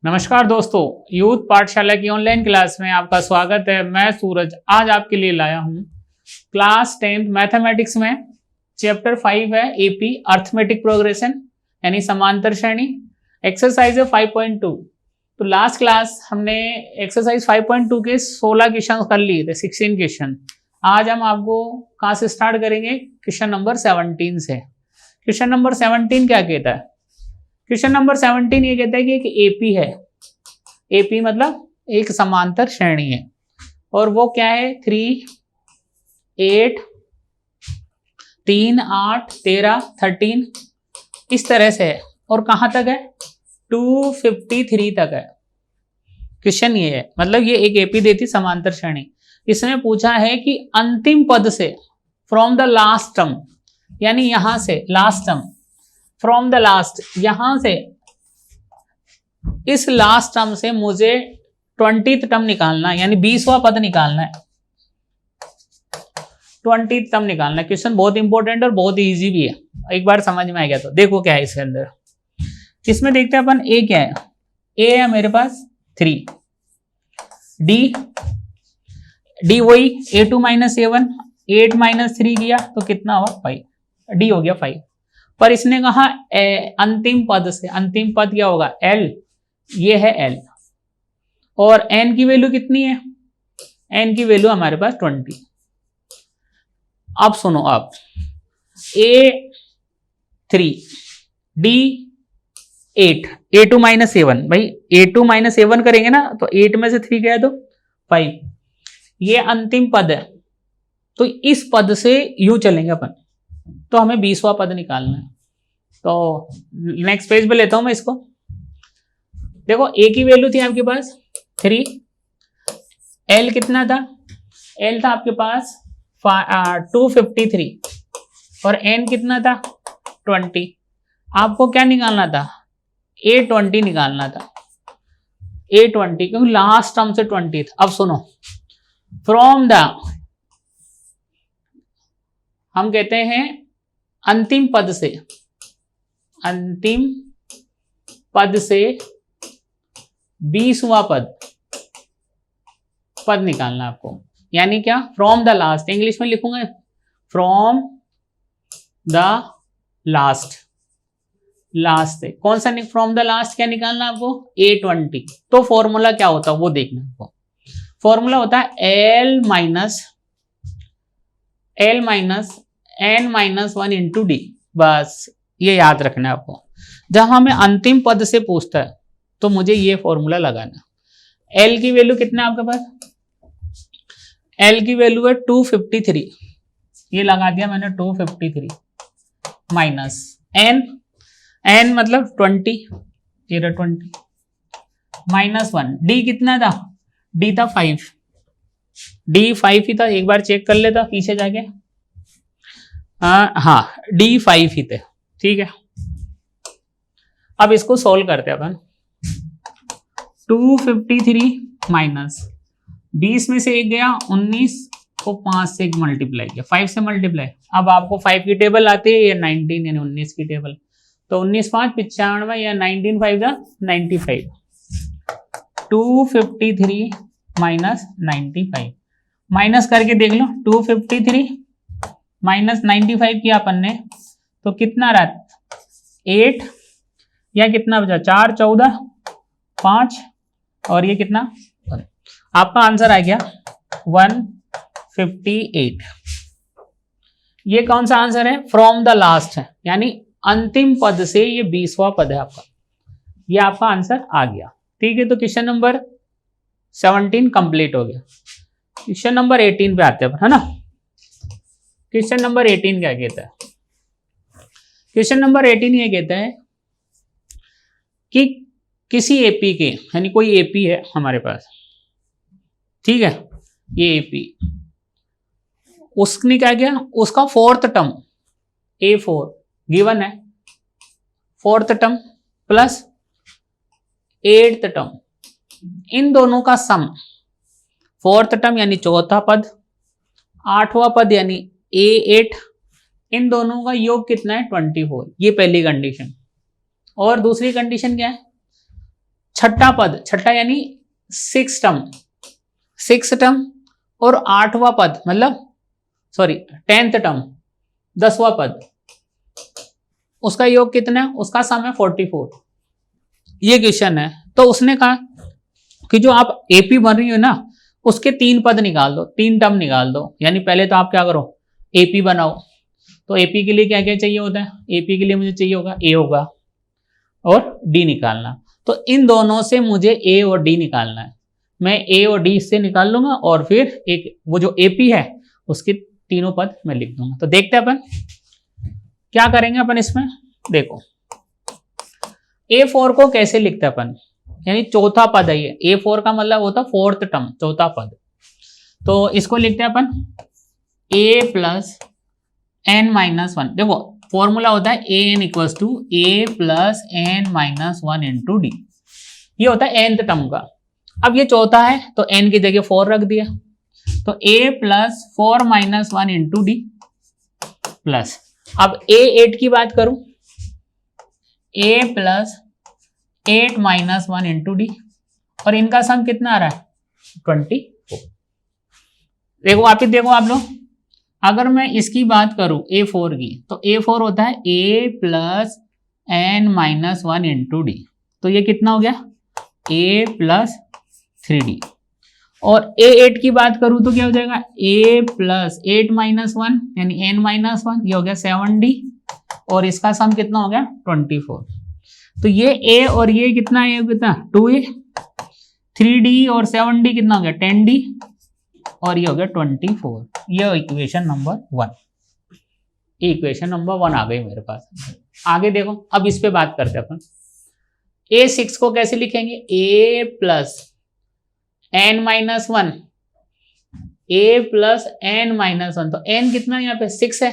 नमस्कार दोस्तों, यूथ पाठशाला की ऑनलाइन क्लास में आपका स्वागत है। मैं सूरज आज आपके लिए लाया हूं क्लास 10th मैथमेटिक्स में चैप्टर 5 है एपी अर्थमेटिक प्रोग्रेशन यानी समांतर श्रेणी। एक्सरसाइज है 5.2। तो लास्ट क्लास हमने एक्सरसाइज 5.2 के 16 क्वेश्चन कर लिए थे, 16 क्वेश्चन। आज हम आपको कहाँ से स्टार्ट करेंगे? क्वेश्चन नंबर 17 से। क्वेश्चन नंबर 17 क्या कहता है? क्वेश्चन नंबर 17 ये कहता है कि एक एपी है। एपी मतलब एक समांतर श्रेणी है और वो क्या है? 3, 8, 3, 8, 13, 13 इस तरह से है। और कहां तक है? 253 तक है। क्वेश्चन ये है, मतलब ये एक एपी देती समांतर श्रेणी। इसमें पूछा है कि अंतिम पद से फ्रॉम द लास्ट टर्म, यानी यहां से last term, from the last, यहां से इस लास्ट टर्म से मुझे 20th टर्म निकालना है, यानी 20वां पद निकालना है। 20th टर्म निकालना है। क्वेश्चन बहुत इंपॉर्टेंट और बहुत इजी भी है, एक बार समझ में आ गया तो देखो क्या है इसके अंदर। इसमें देखते हैं अपन ए क्या है। ए है मेरे पास 3, डी वही a2 - a1, 8 - 3 किया तो कितना हुआ? 5। डी हो गया 5। पर इसने कहा अंतिम पद से, अंतिम पद क्या होगा? L, ये है L। और n की वैल्यू कितनी है? n की वैल्यू हमारे पास 20। अब सुनो, अब A3, D8, A2 - A1, भाई A2 - A1 करेंगे ना तो 8 में से 3 गया तो 5। ये अंतिम पद है तो इस पद से यूं चलेंगे अपन, तो हमें 20वां पद निकालना है। तो नेक्स्ट पेज पे लेता हूं मैं इसको। देखो ए की वैल्यू थी आपके पास 3, एल कितना था? एल था आपके पास 253 और एन कितना था? 20। आपको क्या निकालना था? A20 निकालना था। A20 क्योंकि लास्ट टर्म से 20 था। अब सुनो, फ्रॉम द, हम कहते हैं अंतिम पद से, अंतिम पद से 20वां पद निकालना आपको। यानी क्या? फ्रॉम द लास्ट, इंग्लिश में लिखूंगा फ्रॉम द लास्ट, लास्ट से कौन सा? फ्रॉम द लास्ट क्या निकालना आपको? A20। तो फॉर्मूला क्या होता है वो देखना आपको। फॉर्मूला होता है L minus n-1 into D. बस ये याद रखना है आपको। जब हमें अंतिम पद से पूछता है तो मुझे ये फॉर्मूला लगाना। L की वैल्यू कितना है आपके पास? L की वैल्यू है 253, ये लगा दिया मैंने 253 माइनस n मतलब 20, 20 -1। D कितना था? D था 5, D 5 ही था। एक बार चेक कर लेता पीछे जाके। हाँ D5 ही थे, ठीक है। अब इसको सोल्व करते हैं अपन। 253 माइनस 20 में से 1 गया, 19 को 5 से 1 मल्टीप्लाई किया, 5 से मल्टीप्लाई। अब आपको 5 की टेबल आती है, या 19 यानी 19 की टेबल। तो 19 5 95 या 19 5 जा 95। 253 माइनस 95 माइनस करके देख लो। 253 माइनस 95 किया अपन ने तो कितना रहा? 8 या कितना बचा? 4, 14, 5 और ये कितना? 1। आपका आंसर आ गया 158। ये कौन सा आंसर है? फ्रॉम द लास्ट है, यानी अंतिम पद से ये 20वां पद है आपका। ये आपका आंसर आ गया, ठीक है। तो क्वेश्चन नंबर 17 कंप्लीट हो गया। क्वेश्चन नंबर 18 पे आते हैं, है ना। क्वेश्चन नंबर 18 क्या कहता है? क्वेश्चन नंबर 18 ये कहता है कि किसी एपी के, यानी कोई एपी है हमारे पास, ठीक है, ये एपी, उसने क्या किया? उसका 4th टर्म A4 गिवन है, 4th term plus 8th term, इन दोनों का सम, 4th टर्म यानी 4था पद, 8वां पद यानी A8, इन दोनों का योग कितना है? 24। ये पहली कंडीशन। और दूसरी कंडीशन क्या है? छठा पद, छठा यानी 6 टर्म, 6 टर्म और 8वां पद मतलब सॉरी 10th टर्म 10वां पद, उसका योग कितना है, उसका सम है 44। ये क्वेश्चन है। तो उसने कहा कि जो आप एपी बन रही हो ना उसके 3 पद निकाल दो, 3 टर्म निकाल दो। यानी पहले तो आप क्या करो, एपी बनाओ। तो एपी के लिए क्या क्या चाहिए होता है, एपी के लिए मुझे चाहिए होगा ए होगा और डी निकालना। तो इन दोनों से मुझे ए और डी निकालना है। मैं ए और डी इससे निकाल लूंगा और फिर एक वो जो एपी है उसके तीनों पद मैं लिख दूंगा। तो देखते हैं अपन क्या करेंगे। अपन इसमें देखो A4 को कैसे लिखते हैं अपन, यानी चौथा पद है ये। A4 का मतलब होता है 4th टर्म, चौथा पद। तो इसको लिखते हैं अपन A प्लस n माइनस 1। देखो फॉर्मूला होता है an equals to a plus n minus 1 into D. ये होता है nth टर्म का। अब ये चौथा है तो n की जगह 4 रख दिया, तो a plus 4 minus 1 into D plus, अब a8 की बात करूं, a plus 8 minus 1 into D, और इनका सम कितना आ रहा है 24। देखो वापिस देखो आप लोग, अगर मैं इसकी बात करूं A4 की, तो A4 होता है a plus n minus 1 into D. तो ये कितना हो गया a प्लस 3d। और A8 की बात करूं तो क्या हो जाएगा a प्लस 8 माइनस 1 यानी n माइनस 1, ये हो गया 7d, और इसका सम कितना हो गया 24। तो ये a और ये कितना है, कितना 2a, 3d और 7d कितना हो गया 10d, और ये हो गया 24। ये इक्वेशन नंबर 1, इक्वेशन नंबर 1 आ गई मेरे पास। आगे देखो, अब इस पे बात करते हैं अपन। A6 को कैसे लिखेंगे, a plus n minus 1, a plus n minus 1। तो n कितना है यहाँ पे 6 है,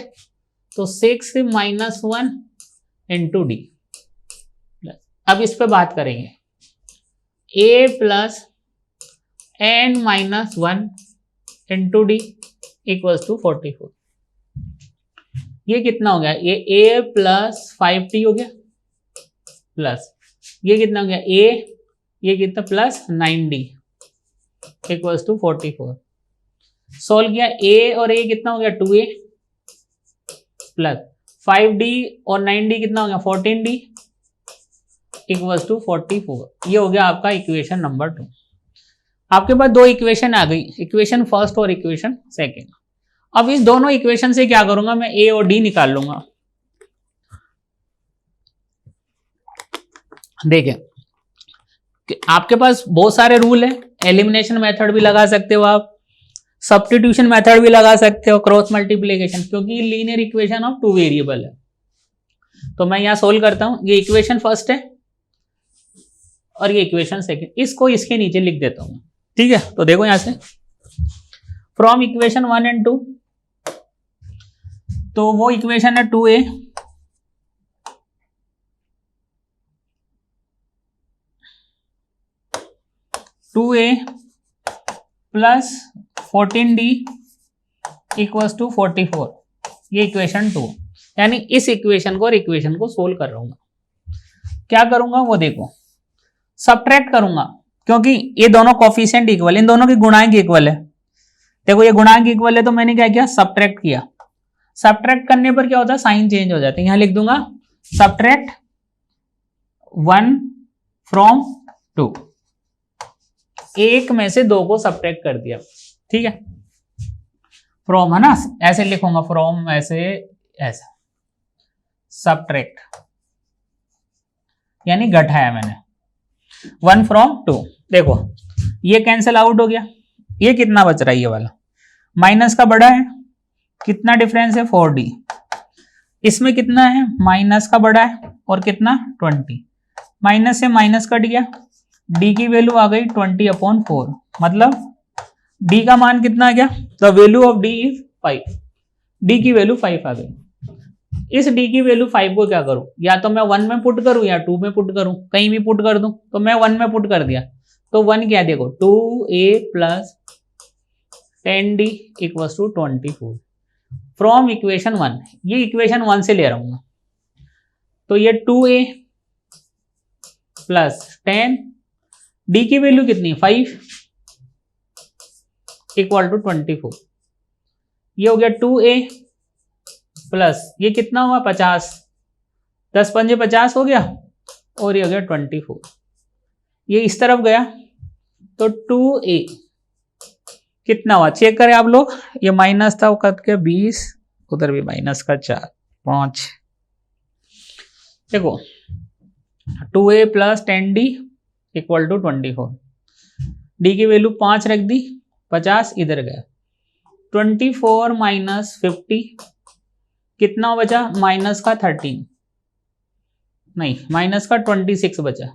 तो 6 माइनस 1 इंटू डी। अब इस पे बात करेंगे a plus n minus 1 into D equals to 44। ये कितना हो गया, ये a प्लस 5t हो गया, प्लस ये कितना हो गया a, ये कितना plus 9d equals to 44। Solve किया a और a कितना हो गया 2a, प्लस 5d और 9d कितना हो गया 14d इक्वल्स टू 44। ये हो गया आपका इक्वेशन नंबर 2। आपके पास दो इक्वेशन आ गई, इक्वेशन फर्स्ट और इक्वेशन सेकंड। अब इस दोनों इक्वेशन से क्या करूंगा, मैं a और d निकाल लूंगा। देखिए आपके पास बहुत सारे रूल है, एलिमिनेशन मेथड भी लगा सकते हो आप, सब्स्टिट्यूशन मेथड भी लगा सकते हो, क्रॉस मल्टीप्लिकेशन, क्योंकि लीनियर इक्वेशन ऑफ 2 वेरिएबल है। तो मैं यहां सोल्व करता हूं, ये इक्वेशन फर्स्ट है और ये इक्वेशन सेकंड, इसको इसके नीचे लिख देता हूं, ठीक है। तो देखो यहां से फ्रॉम इक्वेशन 1 एंड 2, तो वो इक्वेशन है 2a plus 14d equals to 44। ये इक्वेशन 2, यानी इस इक्वेशन को और इक्वेशन को सोल्व कर रहा हूं। क्या करूंगा वो देखो, सबट्रैक्ट करूंगा, क्योंकि ये दोनों कोफिशिएंट इक्वल, इन दोनों की गुणांक इक्वल है। देखो ये गुणांक इक्वल है, तो मैंने क्या किया सबट्रैक्ट किया। सबट्रैक्ट करने पर क्या होता है, साइन चेंज हो जाता है। यहां लिख दूंगा सबट्रैक्ट 1 फ्रॉम 2, एक में से 2 को सबट्रैक्ट कर दिया, ठीक है। फ्रॉम है ना, ऐसे लिखूंगा फ्रॉम, ऐसे ऐसे सबट्रैक्ट यानी घटाया मैंने 1 फ्रॉम 2। देखो ये कैंसिल आउट हो गया, ये कितना बच रहा है, ये वाला माइनस का बड़ा है, कितना डिफरेंस है 4d, इसमें कितना है माइनस का बड़ा है और कितना 20, माइनस से माइनस कट गया, d की वैल्यू आ गई 20/4, मतलब d का मान कितना आ गया, the value of d is 5, d की वैल्यू 5 आ गई। इस d की वैल्यू 5 को क्या करूं, या तो मैं 1 में पुट करूं या 2 में पुट करूं, कहीं भी पुट कर दूं। तो मैं 1 में पुट कर दिया, तो 1 क्या देखो 2a plus 10d equals to 24 from equation 1। ये इक्वेशन 1 से ले रहा हूं, तो ये 2a प्लस 10 डी की वैल्यू कितनी है 5 इक्वल टू 24। ये हो गया 2a प्लस ये कितना हुआ 50, 10 पंजे 50 हो गया, और ये हो गया 24। ये इस तरफ गया तो 2a कितना हुआ चेक करें आप लोग, ये माइनस था वो कट के 20, उधर भी माइनस का 4 5। देखो 2a plus 10d equal to 24। D की वैल्यू 5 रख दी, 50 इधर गया, 24 माइनस 50 कितना बचा माइनस का 13, नहीं माइनस का 26 बचा,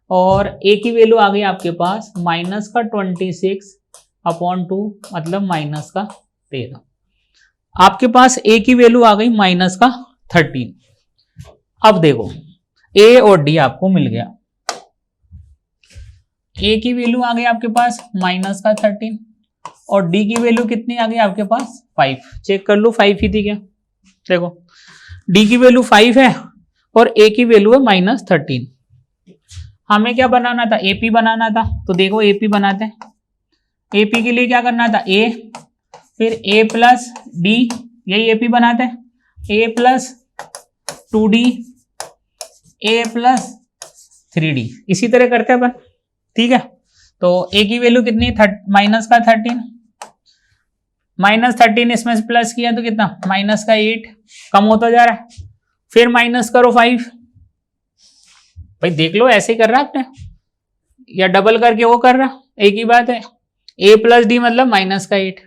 और ए की वैल्यू आ गई आपके पास माइनस का 26 अपॉन 2 मतलब माइनस का 13। आपके पास ए की वैल्यू आ गई माइनस का 13। अब देखो ए और डी आपको मिल गया, ए की वैल्यू आ गई आपके पास माइनस का 13 और डी की वैल्यू कितनी आ गई आपके पास 5। चेक कर लो 5 ही थी क्या, देखो डी की वैल्यू 5 है और ए की वैल्यू है माइनस 13। हमें क्या बनाना था एपी बनाना था, तो देखो एपी बनाते हैं। एपी के लिए क्या करना था ए, फिर ए प्लस डी, यही एपी बनाते हैं, ए प्लस 2d ए प्लस 3d, इसी तरह करते हैं अपन, ठीक है। तो ए की वैल्यू कितनी माइनस का 13, माइनस 13 इसमें से प्लस किया तो कितना माइनस का 8, कम होता जा रहा है, फिर माइनस करो 5। भाई देख लो ऐसे ही कर रहा आपने या डबल करके वो कर रहा, एक ही बात है। ए प्लस डी मतलब माइनस का 8,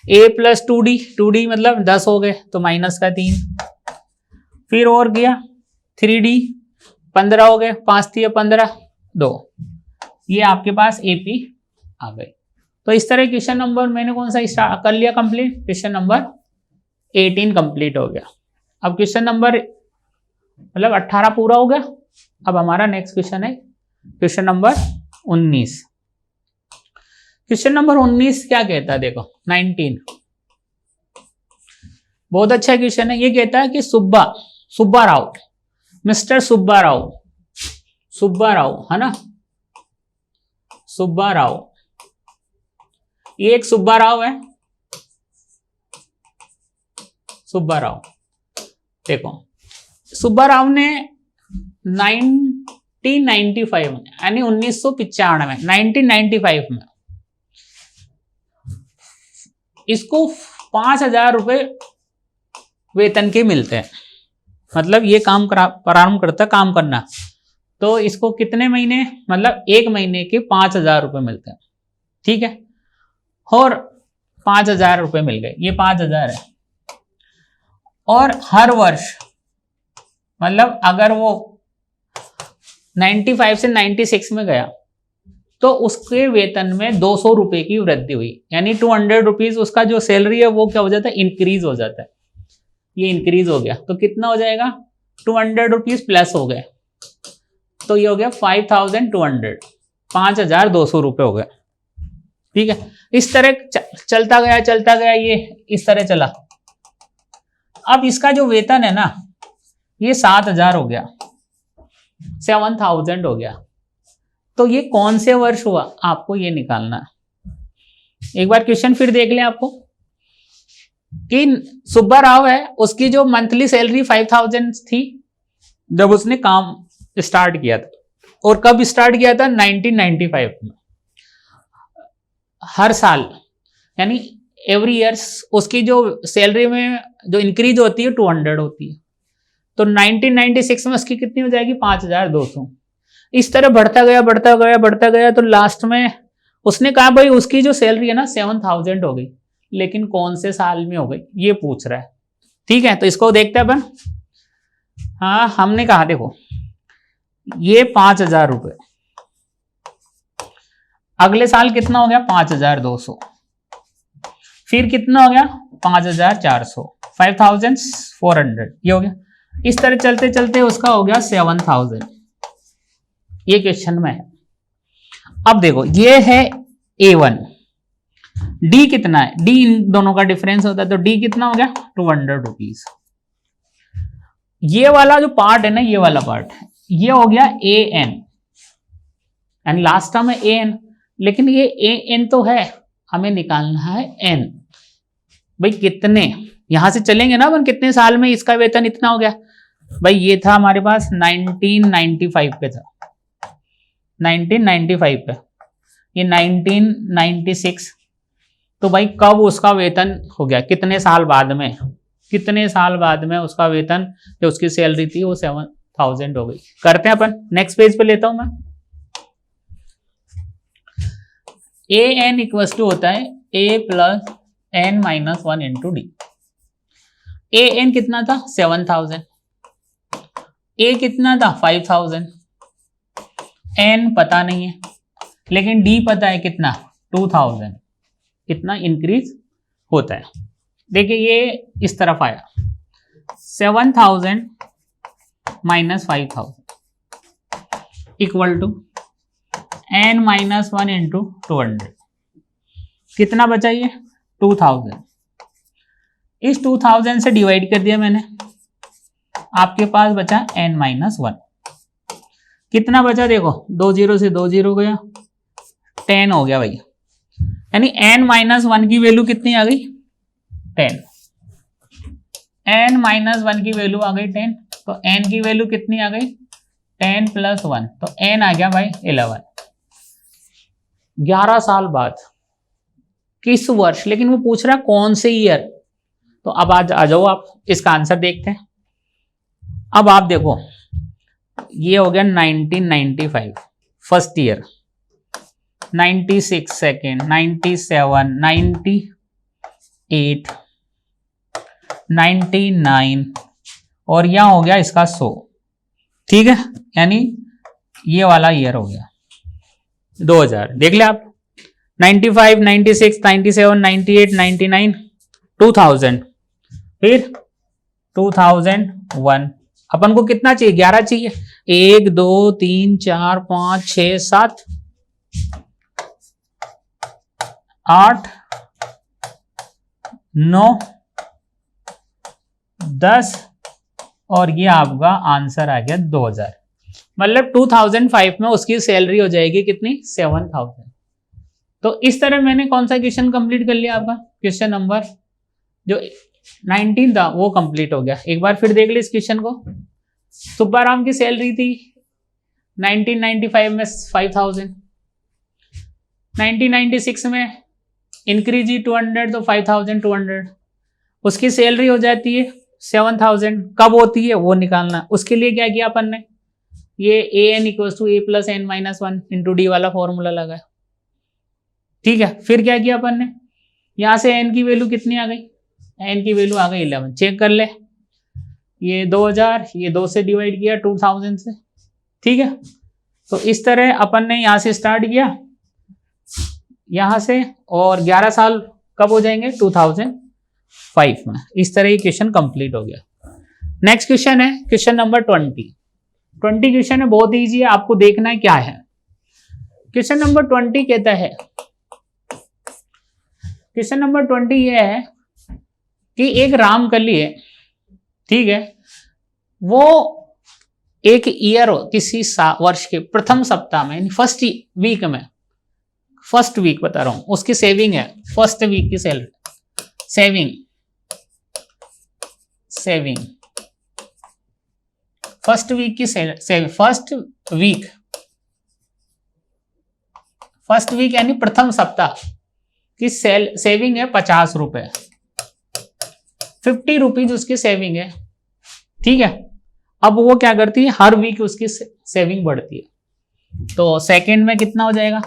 ए प्लस 2d मतलब 10 हो गए तो माइनस का 3, फिर और किया 3d 15 हो गए, 5 थी 15 2, ये आपके पास एपी आ गए। तो इस तरह क्वेश्चन नंबर मैंने कौन सा कर लिया कंप्लीट, क्वेश्चन नंबर 18 कंप्लीट हो गया। अब क्वेश्चन नंबर मतलब 18 पूरा हो गया। अब हमारा नेक्स्ट क्वेश्चन है क्वेश्चन नंबर 19। क्वेश्चन नंबर 19 क्या कहता है देखो 19, बहुत अच्छा क्वेश्चन है। ये कहता है कि सुब्बा राव, मिस्टर सुब्बा राव है ना, सुब्बा राव, ये एक सुब्बा राव है, सुब्बा राव। देखो सुब्बा राव ने 1995 में यानी 1995 में इसको 5,000 रुपए वेतन के मिलते हैं, मतलब ये काम प्रारंभ करता काम करना, तो इसको कितने महीने मतलब 1 महीने के 5,000 रुपए मिलते हैं, ठीक है। और 5,000 रुपए मिल गए, ये 5,000 है। और हर वर्ष मतलब अगर वो 95 से 96 में गया तो उसके वेतन में 200 रुपए की वृद्धि हुई, यानी 200 रुपीज उसका जो सैलरी है वो क्या हो जाता है इंक्रीज हो जाता है, ये इंक्रीज हो गया तो कितना हो जाएगा 200 रुपीज प्लस हो गए, तो ये हो गया 5,200, 5,200 रुपए हो गए, ठीक है। इस तरह चलता गया ये इस तरह चला। अब इसका जो वेतन है ना ये 7,000 हो गया, 7,000 हो गया, तो ये कौन से वर्ष हुआ आपको ये निकालना है। एक बार क्वेश्चन फिर देख लें आपको कि सुब्बा राव है उसकी जो मंथली सैलरी 5,000 थी जब उसने काम स्टार्ट किया था, और कब स्टार्ट किया था 1995 में। हर साल यानी एवरी ईयर्स उसकी जो सैलरी में जो इंक्रीज होती है 200 होती है, तो 1996 में उसकी कितनी हो जाएगी 5,200। इस तरह बढ़ता गया तो लास्ट में उसने कहा भाई उसकी जो सैलरी है ना 7,000 हो गई, लेकिन कौन से साल में हो गई ये पूछ रहा है, ठीक है। तो इसको देखते हैं अपन। हाँ हमने कहा देखो ये 5,000 रुपए, अगले साल कितना हो गया 5,200, फिर कितना हो गया 5,400, 5,400 ये हो गया। इस तरह चलते चलते उसका हो गया 7,000, ये क्वेश्चन में है। अब देखो ये है A1, D कितना है, D इन दोनों का डिफरेंस होता है, तो D कितना हो गया 200 रुपीज। ये वाला जो पार्ट है ना, ये वाला पार्ट ये हो गया AN, यानी लास्ट टर्म है ए एन, लेकिन ये ए एन तो है, हमें निकालना है एन। भाई कितने, यहां से चलेंगे ना अपन, कितने साल में इसका वेतन इतना हो गया। भाई ये था हमारे पास 1995 पे था, 1995 पे, ये 1996, तो भाई कब उसका वेतन हो गया, कितने साल बाद में, कितने साल बाद में उसका वेतन, जो उसकी सैलरी थी वो 7,000 हो गई। करते हैं अपन, नेक्स्ट पेज पे लेता हूं मैं। ए एन इक्वल्स टू होता है A plus N minus 1 into D. A N कितना था 7,000, ए कितना था 5,000, एन पता नहीं है, लेकिन डी पता है कितना 2,000, कितना इंक्रीज होता है। देखिए ये इस तरफ आया 7,000 minus 5,000 equal to N minus 1 into 200, कितना बचा ये 2,000। इस 2,000 से डिवाइड कर दिया मैंने, आपके पास बचा एन माइनस 1, कितना बचा देखो, 2 0 से 2 0 गया, 10 हो गया भाई। यानी एन माइनस 1 की वैल्यू कितनी आ गई 10, एन माइनस 1 की वैल्यू आ गई 10, तो एन की वैल्यू कितनी आ गई 10 प्लस 1, तो एन आ गया भाई 11। 11 साल बाद, किस वर्ष, लेकिन वो पूछ रहा है कौन से ईयर, तो अब आज आ जाओ आप, इसका आंसर देखते हैं। अब आप देखो ये हो गया 1995 फर्स्ट ईयर, 96 सेकेंड, 97, 98, 99 और यहां हो गया इसका 100, ठीक है, यानी ये वाला ईयर हो गया 2000। देख ले आप 95, 96, 97, 98, 99, 2000, फिर 2001। अपन को कितना चाहिए 11 चाहिए, 1 2 3 4 5 6 7 8 9 10 और ये आपका आंसर आ गया 2000। मतलब 2005 में उसकी सैलरी हो जाएगी कितनी 7,000। तो इस तरह मैंने कौन सा क्वेश्चन कंप्लीट कर लिया, आपका क्वेश्चन नंबर जो 19 था वो कंप्लीट हो गया। एक बार फिर देख ले इस क्वेश्चन को। सुब्बाराम की सैलरी थी 1995 में 5,000, 1996 में इंक्रीज ही 200 तो 5,200, उसकी सैलरी हो जाती है 7,000। कब होती है वो निकालना, उसके लिए क्या किया अपन ने, ये A N equals to A plus N minus 1 into D वाला फॉर्मूला लगाया, ठीक है। फिर क्या किया अपन ने, यहां से एन की वैल्यू कितनी आ गई, एन की वैल्यू आ गई 11। चेक कर ले, ये 2000, ये 2 से डिवाइड किया 2000 से, ठीक है। तो इस तरह अपन ने यहां से स्टार्ट किया यहां से, और 11 साल कब हो जाएंगे 2005 में। इस तरह ये क्वेश्चन कंप्लीट हो गया। नेक्स्ट क्वेश्चन है क्वेश्चन नंबर 20 क्वेश्चन है, बहुत ईजी है, आपको देखना है क्या है। क्वेश्चन नंबर 20 कहता है, क्वेश्चन नंबर 20 ये है कि एक रामकली है, ठीक है, वो एक ईयर किसी वर्ष के प्रथम सप्ताह में, फर्स्ट वीक में, फर्स्ट वीक बता रहा हूं, उसकी सेविंग है, फर्स्ट वीक की सैलरी, सेविंग फर्स्ट वीक की फर्स्ट वीक यानी प्रथम सप्ताह की सेविंग है 50 रुपए, 50 रुपीज उसकी सेविंग है, ठीक है। अब वो क्या करती है, हर वीक उसकी सेविंग बढ़ती है। तो सेकंड में कितना हो जाएगा,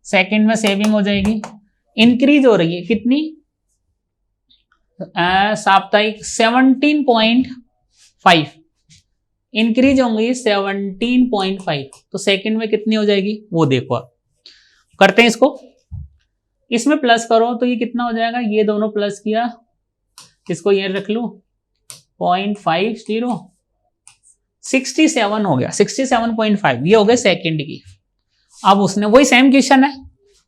सेकंड में सेविंग हो जाएगी, इंक्रीज हो रही है कितनी, साप्ताहिक 17.5 इंक्रीज होंगी 17.5। तो सेकंड में कितनी हो जाएगी वो देखो आप। करते हैं इसको, इसमें प्लस करो तो ये कितना हो जाएगा, ये दोनों प्लस किया, इसको ये रख लो 0.50, 67 हो गया, 67.5 ये हो गए सेकंड की। अब उसने वही सेम क्वेश्चन है,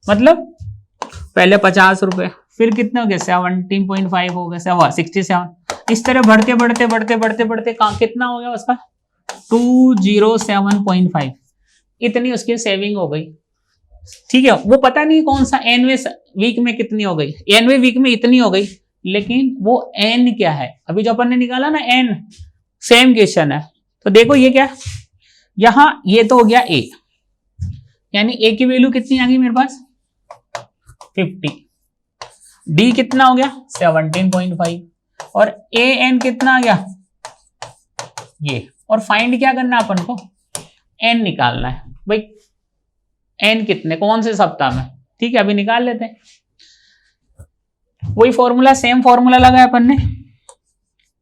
मतलब पहले 50 रुपए, फिर कितने हो गए 17.5 हो गए 67, इस तरह बढ़ते बढ़ते बढ़ते बढ़ते बढ़ते कितना हो गया उसका 207.5। इतनी उसकी सेविंग हो गई। ठीक है, वो पता नहीं कौन सा एनवे वीक में कितनी हो गई, एनवे वीक में इतनी हो गई, लेकिन वो एन क्या है अभी जो अपन ने निकाला ना एन, सेम क्वेश्चन है। तो देखो ये क्या, यहां ये तो हो गया ए, यानी ए की वैल्यू कितनी आ गई मेरे पास 50, डी कितना हो गया 17.5 और ए एन कितना आ गया ये। और फाइंड क्या करना है अपन को, एन निकालना है भाई, एन कितने कौन से सप्ताह में। ठीक है, अभी निकाल लेते हैं। वही फॉर्मूला, सेम फॉर्मूला लगाया अपन ने,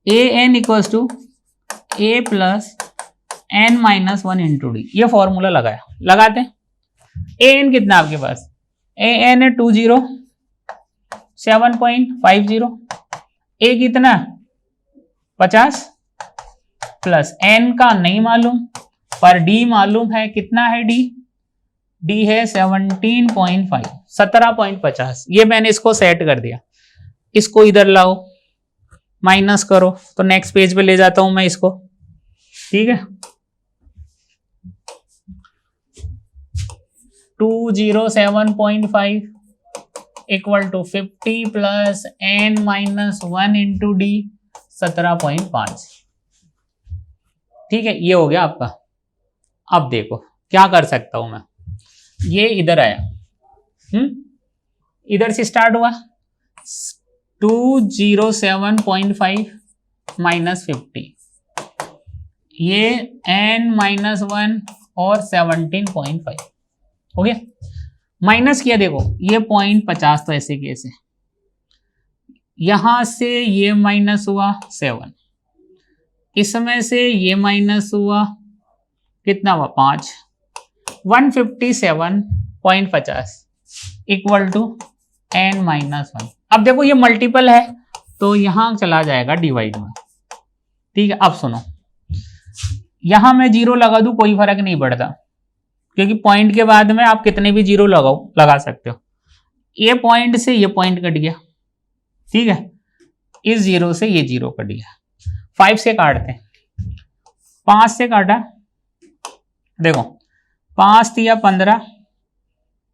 A N equals to A plus N minus 1 into D, ये फॉर्मूला लगाया। लगाते हैं, ए एन कितना आपके पास, ए एन है 207.50, ए कितना 50 प्लस एन का नहीं मालूम पर डी मालूम है, कितना है डी, डी है 17.5, 17.50। ये मैंने इसको सेट कर दिया, इसको इधर लाओ माइनस करो, तो नेक्स्ट पेज पे ले जाता हूं मैं इसको। ठीक है, 207.5 equal to 50 plus N minus 1 into D 17.5। ठीक है, ये हो गया आपका। अब देखो क्या कर सकता हूं मैं, ये इधर आया, इधर से स्टार्ट हुआ 207.5 माइनस 50, ये n माइनस 1 और 17.5 हो गया। माइनस किया, देखो ये 0.50 तो ऐसे कैसे, यहां से ये माइनस हुआ 7, इसमें से ये माइनस हुआ कितना हुआ 5, 157.50 इक्वल टू n माइनस 1। अब देखो ये मल्टीपल है तो यहां चला जाएगा डिवाइड में। ठीक है, अब सुनो, यहां मैं जीरो लगा दूं कोई फर्क नहीं पड़ता, क्योंकि पॉइंट के बाद में आप कितने भी जीरो लगा सकते हो। ये पॉइंट से ये पॉइंट कट गया, ठीक है, इस जीरो से ये जीरो कट गया। 5 से काटते हैं, 5 से काटा, देखो 5 दिया 15,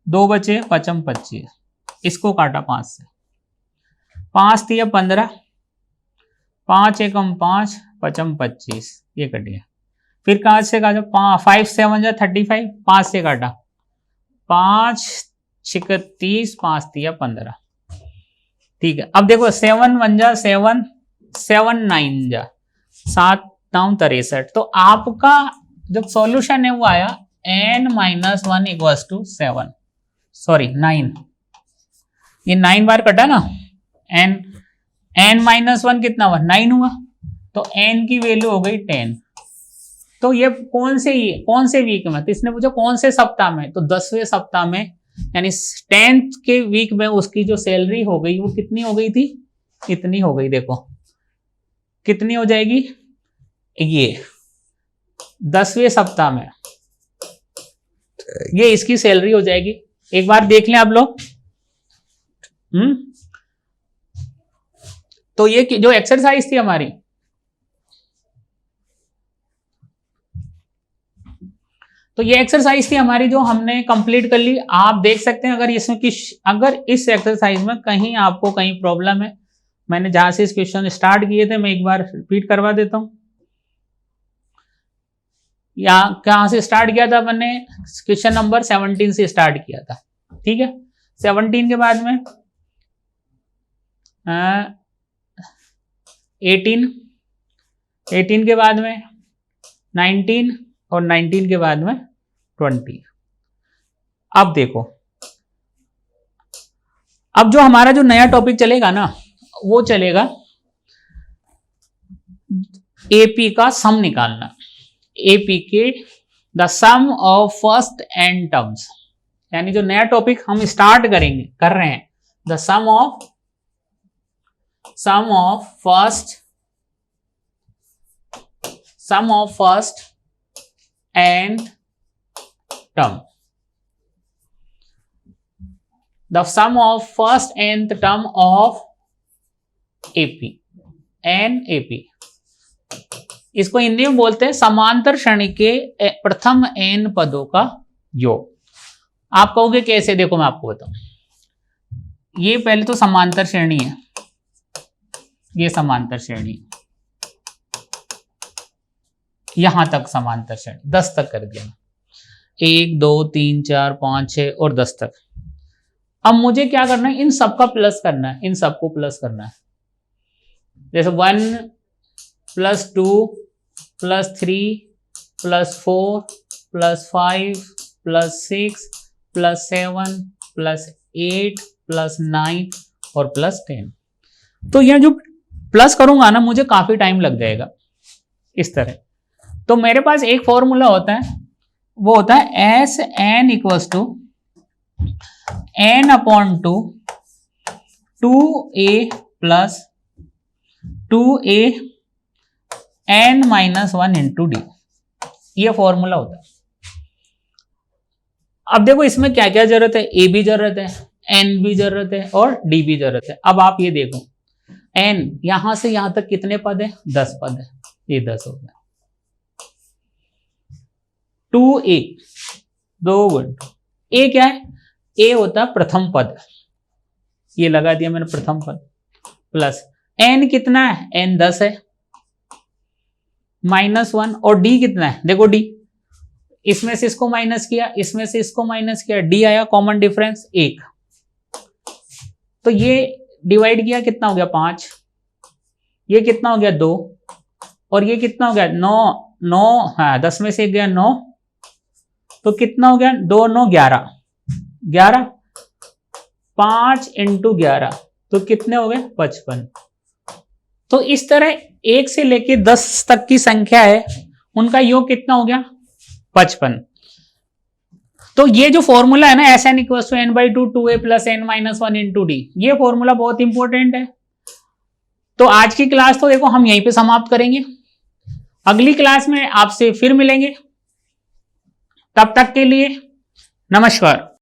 2 बचे 5 25, इसको काटा 5 से, 5 दिया 15, 5 एकम 5, 5 25, ये कट गया। फिर कहां से काटा, 5 7 जा 35, 5 से काटा, 5 6 30, 5 दिया 15। ठीक है, अब देखो 7 1 जा 7, 7 9 जा 7 9 63। तो आपका जो सॉल्यूशन है वो आया n minus 1 equals to 7, sorry 9, ये 9 बार कटा ना, n माइनस 1 कितना हुआ 9 हुआ, तो n की वैल्यू हो गई 10। तो ये कौन से वीक में, तो इसने पूछा कौन से सप्ताह में, तो 10वें सप्ताह में, यानी 10th के वीक में उसकी जो सैलरी हो गई वो कितनी हो गई थी, इतनी हो गई। देखो कितनी हो जाएगी, ये 10वें सप्ताह में ये इसकी सैलरी हो जाएगी। एक बार देख लें आप लोग। तो ये जो एक्सरसाइज थी हमारी, तो ये एक्सरसाइज थी हमारी जो हमने कंप्लीट कर ली। आप देख सकते हैं अगर इसमें अगर इस एक्सरसाइज में कहीं आपको कहीं प्रॉब्लम है, मैंने जहां से इस क्वेश्चन स्टार्ट किए थे मैं एक बार रिपीट करवा देता हूं। या कहां से स्टार्ट किया था मैंने, क्वेश्चन नंबर 17 से स्टार्ट किया था। ठीक है, 17 के बाद में 18 के बाद में 19 और 19 के बाद में 20। अब देखो, अब जो हमारा जो नया टॉपिक चलेगा ना, वो चलेगा एपी का सम निकालना। एपी के the sum of first n terms, यानी जो नया टॉपिक हम स्टार्ट कर रहे हैं, the sum of first n term, the sum of first nth term of AP and AP, इसको हिंदी में बोलते हैं समांतर श्रेणी के प्रथम n पदों का योग। आप कहोगे कैसे, देखो मैं आपको बताऊं। ये पहले तो समांतर श्रेणी है, ये समांतर श्रेणी, यहां तक समांतर श्रेणी 10 तक कर दिया, 1 2 3 4 5 6 और 10 तक। अब मुझे क्या करना है, इन सबका प्लस करना है, इन सबको प्लस करना है। जैसे 1 + 2 + 3 + 4 + 5 + 6 + 7 + 8 + 9 और +10। तो यह जो प्लस करूंगा ना, मुझे काफी टाइम लग जाएगा इस तरह। तो मेरे पास एक फॉर्मूला होता है, वो होता है Sn = n/2 2a + 2a n - 1 × d, ये फॉर्मूला होता है। अब देखो इसमें क्या क्या जरूरत है, a भी जरूरत है, n भी जरूरत है और d भी जरूरत है। अब आप ये देखो, n यहां से यहां तक कितने पद है, 10 पद है, ये 10 हो गया। 2a 2 × a क्या है, a होता है प्रथम पद, ये लगा दिया मैंने प्रथम पद, प्लस n कितना है, n 10 है, -1 और d कितना है, देखो d, इसमें से इसको माइनस किया, इसमें से इसको माइनस किया, d आया कॉमन डिफरेंस 1। तो ये डिवाइड किया कितना हो गया 5, ये कितना हो गया 2 और ये कितना हो गया 9, हाँ 10 में से 1 गया 9, तो कितना हो गया 2 9 11, 5 × 11 तो कितने हो गए 55। तो इस तरह 1 से लेके 10 तक की संख्या है, उनका योग कितना हो गया 55। तो ये जो फॉर्मूला है ना, Sn = n/2 2a + n - 1 × d, ये फॉर्मूला बहुत इंपॉर्टेंट है। तो आज की क्लास तो देखो हम यहीं पे समाप्त करेंगे, अगली क्लास में आपसे फिर मिलेंगे। तब तक के लिए नमस्कार।